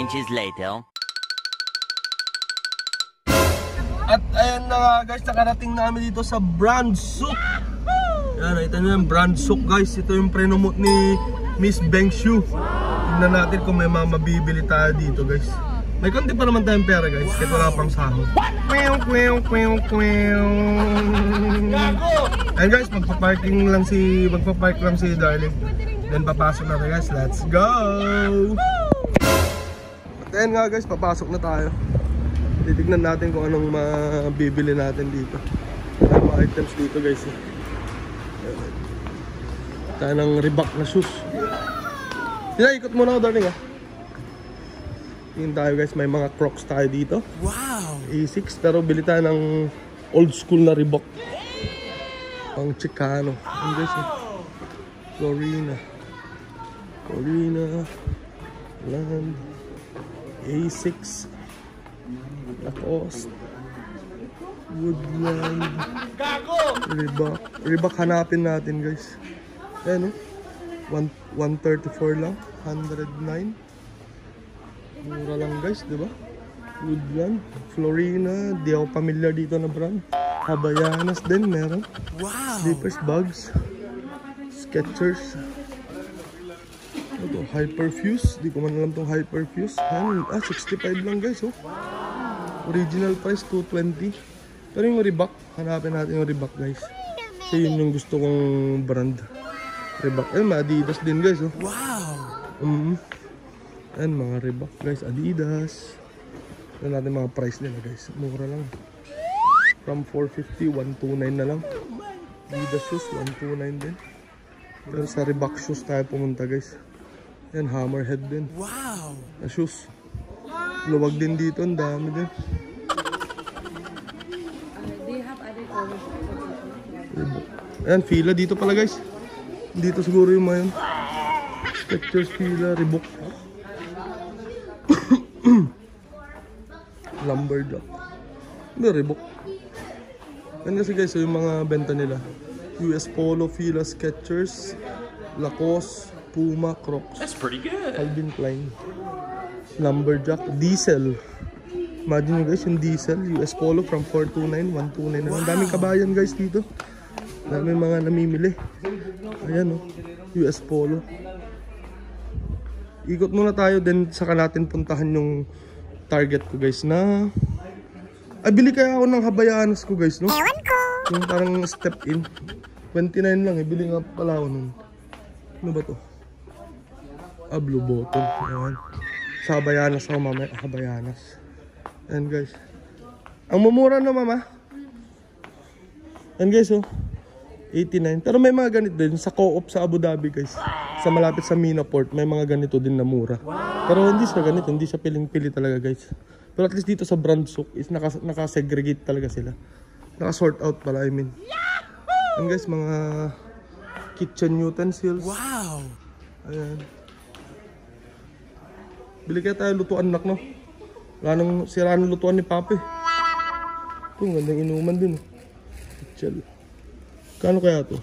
inches later. At ayan na nga guys, nakarating namin dito sa Brand Souk. Yan, ito na yung Brand Souk guys. Ito yung prenomote ni Miss Bengshu. Tignan natin kung may mabibili tayo dito guys. May konti pa naman tayong pera guys, kahit wala pang sahod. Ayan guys, magpapark lang si Darling. Then papasok na tayo guys, let's go! At ayan nga guys, papasok na tayo. Titignan natin kung anong mabibili natin dito. May mga items dito guys. Tayo ng Reebok na shoes. Sila, ikot muna ako Darling ha. Tingin tayo guys, may mga Crocs tayo dito. Wow! A6, pero bili tayo ng old school na Reebok. Pang Chicano. Ang guys Florina. Land. A6. Lacoste. Woodland. Reebok hanapin natin guys. Ayan 134 lang. 109. Mura lang guys, diba? Woodland, Florina, di ako familiar dito na brand. Havaianas din meron. Wow! Slippers, bags, Skechers. Ito, Hyperfuse. Di ko man alam tong Hyperfuse. 65 lang guys, oh. Original price, 220. Pero yung Reebok, hanapin natin yung Reebok guys. Kasi yun yung gusto kong brand. Reebok. May Adidas din guys, oh. Wow! Ayan, mga Reebok guys, Adidas. Ayan natin mga price nila guys. Mura lang. From 450, 129 na lang. Adidas shoes, 129 din. Pero sa Reebok shoes tayo pumunta guys. Ayan, Hammerhead din. Wow! Na shoes. Luwag din dito, ang dami din. Ayan, fila dito pala guys. Dito siguro yung mga yun. Skechers, fila, Reebok. Lumberjack. May Reebok. Yan kasi guys, so yung mga benta nila. US Polo, Fila, Skechers, Lacoste, Puma, Crocs. That's pretty good. Calvin Klein. Lumberjack, Diesel. Imagine nyo guys yung Diesel, US Polo from 429, 129 na lang. Daming kabayan guys dito. Daming mga namimili. Ayan US Polo. Ikot muna tayo, then saka natin puntahan yung target ko guys na... bili kaya ako ng Havaianas ko guys, no? Ewan ko! Yung parang step in. 29 lang bili nga pala ako nun. Ano ba to? Blue bottle. Ayan. Sa Havaianas ako mamaya. Havaianas. Ayan guys. Ang mumura na mama. Ayan guys 89. Pero may mga ganito din sa Co-op sa Abu Dhabi guys. Sa malapit sa Mina Port, may mga ganito din na mura. Pero hindi siya ganito, hindi siya piling-pili talaga guys. Pero at least dito sa Brand Souk is naka-segregate talaga sila. Naka-sort out pala, I mean. And guys, mga kitchen utensils. Wow! Ayan. Bili kaya tayo lutuan nak, no? Wala nang sira ng lutuan ni Papi. Ito, gandang inuman din. Pichel. Kano kaya to?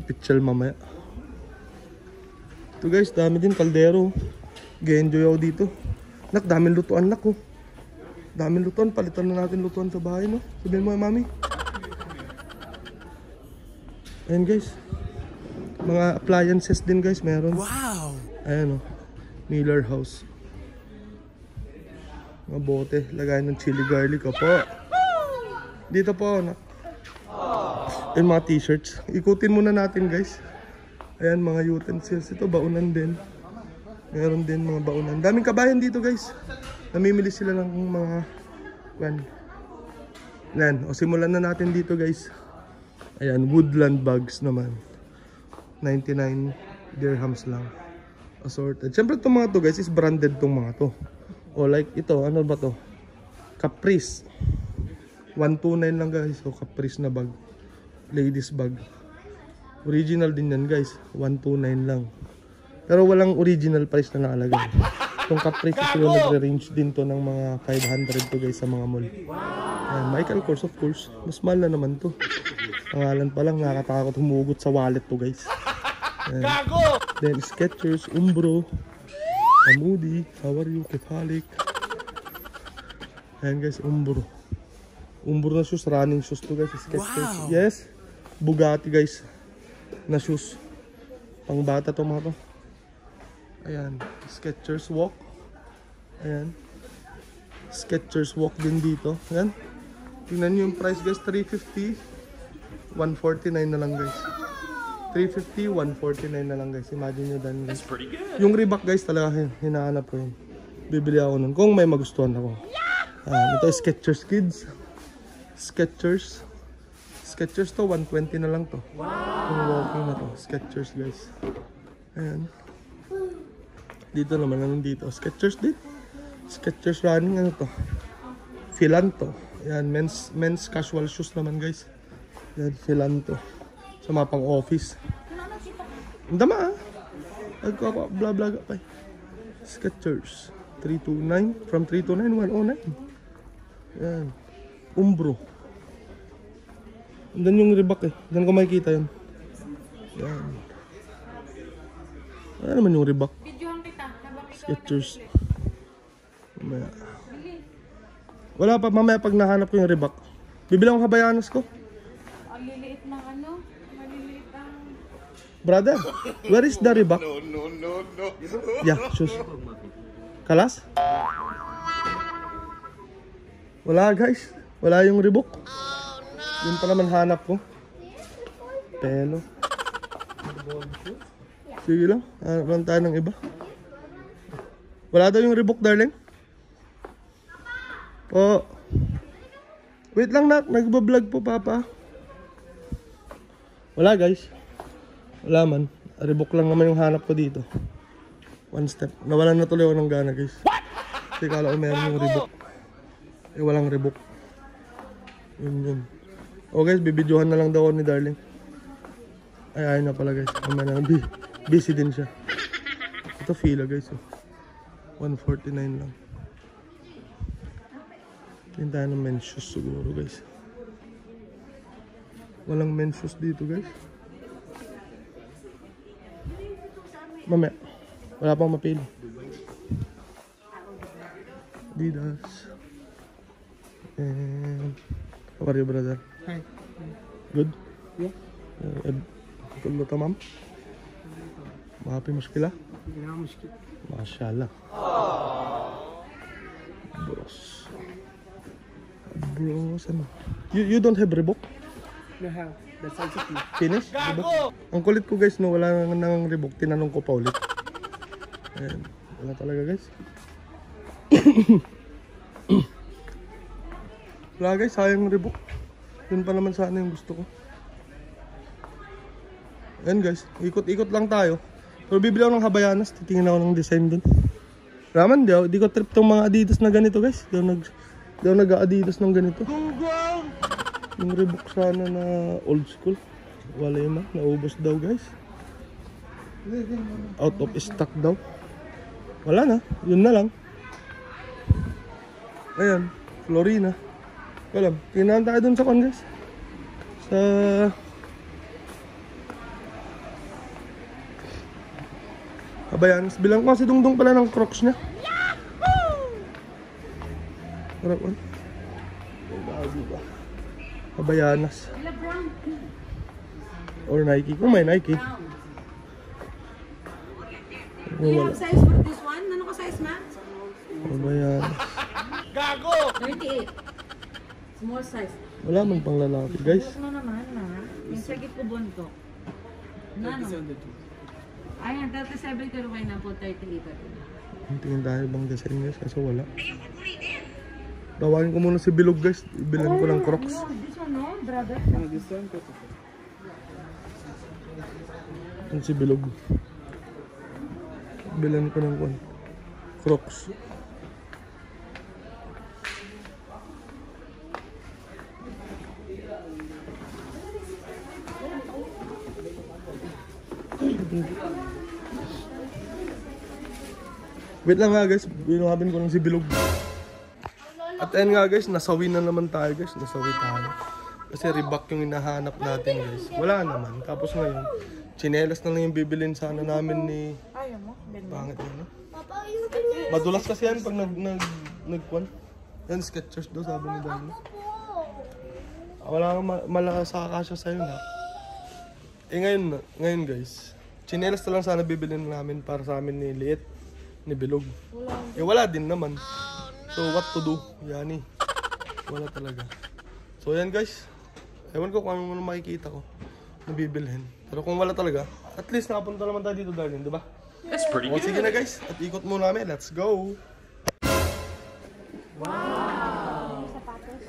Pichel mamaya. Ito guys, dami din kaldero. Ga-enjoy ako dito. Nak, daming lutuan nak, oh. Daming lutuan, palitan na natin lutuan sa bahay, no? Sabihin mo, mami. Ayan guys. Mga appliances din guys, meron. Wow! Ayan Miller House. Mga bote, lagay ng chili garlic po. Dito po, nak. Ayan mga t-shirts. Ikutin muna natin guys. Ayan mga utensils. Ito, baunan din. Meron din mga baunan. Daming kabayan dito guys. Namimili sila ng mga yan. O simulan na natin dito guys. Ayan, Woodland bags naman. 99 dirhams lang. Assorted. Siyempre itong mga to guys is branded itong mga to. O like ito, ano ba to? Caprice. 129 lang guys. So Caprice na bag. Ladies bag. Original din yan guys. 129 lang. Pero walang original price na nakalagay. Itong Caprice sila nagre-range din to ng mga 500 to guys sa mga mall. Ayan, Michael Kors of course. Mas mahal na naman to. Pangalan pa lang nakakatakot humugot sa wallet to guys. Ayan. Then Skechers, Umbro. Moody, how are you? Kithalik. Ayan guys, Umbro. Umbro na shoes, running shoes to guys. Skechers. Wow. Yes. Bugatti guys. Na shoes. Pang bata to mga to. Ayan. Skechers walk. Ayan. Skechers walk din dito. Ayan. Tingnan nyo yung price guys. 350. 149 na lang guys. 350, 149 na lang guys. Imagine nyo dan guys. Yung Reebok guys talaga hinahanap ko yun. Bibili ako nun kung may magustuhan ako. Ito Skechers kids. Skechers. Skechers to 120 na lang to. Yung walking na to. Skechers guys. Ayan. Dito naman ano dito. Skechers din. Skechers running ano to. Filanto. Ayan men's casual shoes naman guys. Ayan Filanto. Sa mga pang office. Ang dama Nagka-bla-bla ka pa. Skechers 329. From 329, 109. Yan. Umbro. Doon yung Reebok eh. Doon ko makikita yun. Yan. Ano naman yung Reebok? Skechers. Mamaya. Wala pa. Mamaya pag nahanap ko yung Reebok. Bibilang ko Habayanas ko. Ang liliit ng ano? Maliliit ang... Brother, where is the Reebok? No. Yeah, shoes. Kalas? Wala guys. Wala yung Reebok. Yun pa naman hanap ko. Pelo. Sige lang. Hanap lang tayo ng iba. Wala daw yung Reebok darling? Po. Wait lang nak. Nagbablog po papa. Wala guys. Wala man. Reebok lang naman yung hanap ko dito. One step. Nawalan na tuloy ako ng gana guys. Kasi kala ko meron yung Reebok. Eh walang Reebok. Yun. O guys, bibidyohan na lang daw ako ni darling. Ay ayun na pala guys. Busy din siya. Ito fila guys. 149 lang. Tingin tayo ng men's shoes siguro guys. Walang men's shoes dito guys. Mamaya. Wala pang mapili. Adidas. And how are you brother? Hi. Good? Yeah. كله تمام؟ ما في مشكلة؟ لا مشكلة. ما شاء الله. Bros, ano? You don't have Reebok? No have. That's also clear. Finish? Reebok? Ang kulit ko guys, no, wala nang Reebok. Tinanong ko pa ulit. Ayan. Wala talaga guys. Wala guys, sayang Reebok. Yun pa naman sana yung gusto ko. Ayan guys, ikot-ikot lang tayo. Pero bibili ako ng Habayanas, titingin ako ng design dun. Raman, di ko trip tong mga Adidas na ganito guys. Di ako nag-Adidas ng ganito. Yung Reebok sana na old school. Wala yun naubos daw guys. Out of stock daw. Wala na, yun na lang. Ayan, Florina. Wala, tingnan tayo dun sa kon guys. Sa... Habayanas. Bilang ko kasi dungdung pala ng Crocs niya. Harap on. Habayanas. Or Nike. Kung may Nike. Do you have size for this one? Ano ka size, Max? Habayanas. Gago! 38. Small size. Wala man pang lalaki guys. Ano naman, na? Yung sagit ko bunto. Nano? Ayan, 37 pero kayo na po 38. Tingin tayo bang design guys kasi wala. Tawagin ko muna si Bilog guys. Ibilan ko ng Crocs. This one, no? Brother? This one. Yan si Bilog. Bilan ko ng Crocs. Wait lang nga guys, binuhabin ko lang si Bilog. At ayun nga guys, nasawi na naman tayo guys. Nasawi tayo. Kasi Reebok yung hinahanap natin guys. Wala naman. Tapos ngayon, tsinelas na lang yung bibilin sana namin ni... Ayaw mo? Pangit yun, no? Papa, you Madulas kasi yan pag nagkwan. Yan, Skechers daw, sabi ni Dani. Wala kang malakas sa kasya sa'yo na. Eh ngayon guys, chinelas na lang sana bibilin namin para sa amin ni Liit, ni Bilog. Eh wala din naman. So what to do? Yani, wala talaga. So yan guys, ewan ko kung ano makikita ko na bibilhin. Pero kung wala talaga, at least nakapunta naman tayo dito darling, di ba? That's pretty good. Sige na guys, at ikot muna namin. Let's go! Wow! Sapatos.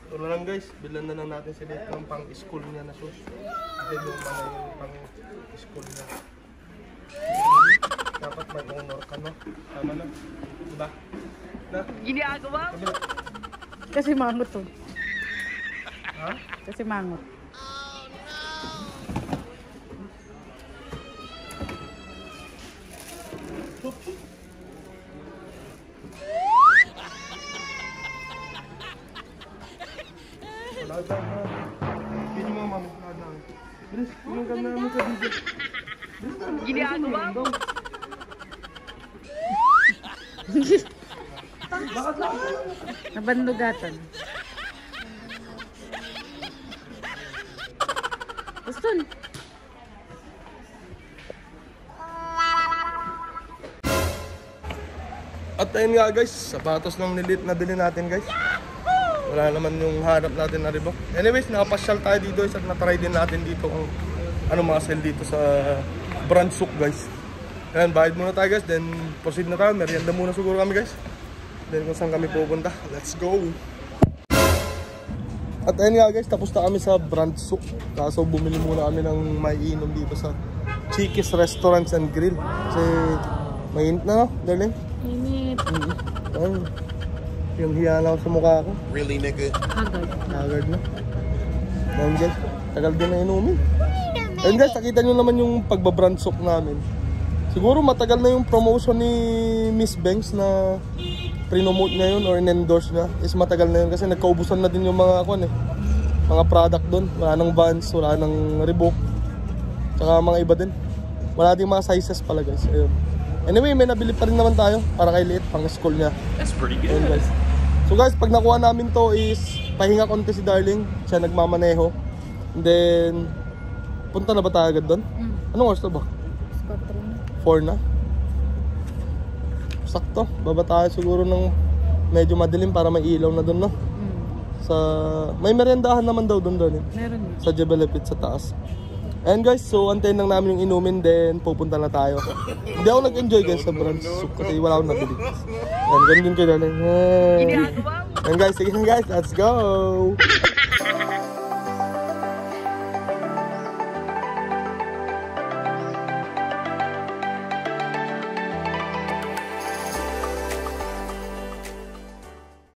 Ito na lang guys, bilan na lang natin si Liit ng pang-school niya na shoes. Kasi yung pang-school niya. Dapat may honor ka, no? Tama na. Diba? Na? Ginagawa mo? Kabila. Kasi mangot to. Ha? Kasi mangot. Wala dyan ha. Pili mo mami. Wala dyan. Bilis, yung ganda namin sa video. Ginagawa mo? Nabandugatan. Guston. At ayun nga guys, sapatos ng nilit na bilhin natin guys. Wala naman yung hanap natin na Reebok. Anyways, nakapasyal tayo dito at na-try din natin dito kung ano mga sale dito sa Brand Souk guys. Ayan, bayad muna tayo guys, then proceed na tayo. Merienda muna siguro kami guys. Then kung saan kami pupunta, let's go! At ayun nga guys, tapos na kami sa Brand Souk. Kaso bumili muna kami ng maiinom dito sa Chickies Restaurants and Grill. Kasi mainit na no, darling? Init. Ayun. Yung hiya na ako sa mukha ko. Really, nigga? Agad. Agad na. Ayun guys, tagal din na inumin. Ayun guys, nakita nyo naman yung pagbabrand soak namin. Siguro matagal na yung promotion ni Miss Banks na pre-nomote niya yun or in-endorse niya. Is matagal na yun kasi nagkaubusan na din yung mga mga product doon. Wala nang Vans, wala nang Reebok. Tsaka mga iba din. Wala din mga sizes pala guys. Ayun. Anyway, may nabili pa rin naman tayo para kay Liit, pang school niya. That's pretty Ayun good. guys. So guys, pag nakuha namin to is pahinga konti si Darling. Siya nagmamaneho. And then, punta na ba tayo agad doon? Anong oras na ba? 4 na. Sakto. Baba tayo siguro ng medyo madilim para may ilaw na doon, no? May merendahan naman daw doon Darling. Meron yun. Sa Jebelepit sa taas. And guys, so antayin lang namin yung inumin, then pupunta na tayo. Hindi ako nag-enjoy guys sa Brand Souk kasi wala akong nabili. Yan, ganun din kayo Darling. Ginagawa mo? And guys, sige na guys, let's go!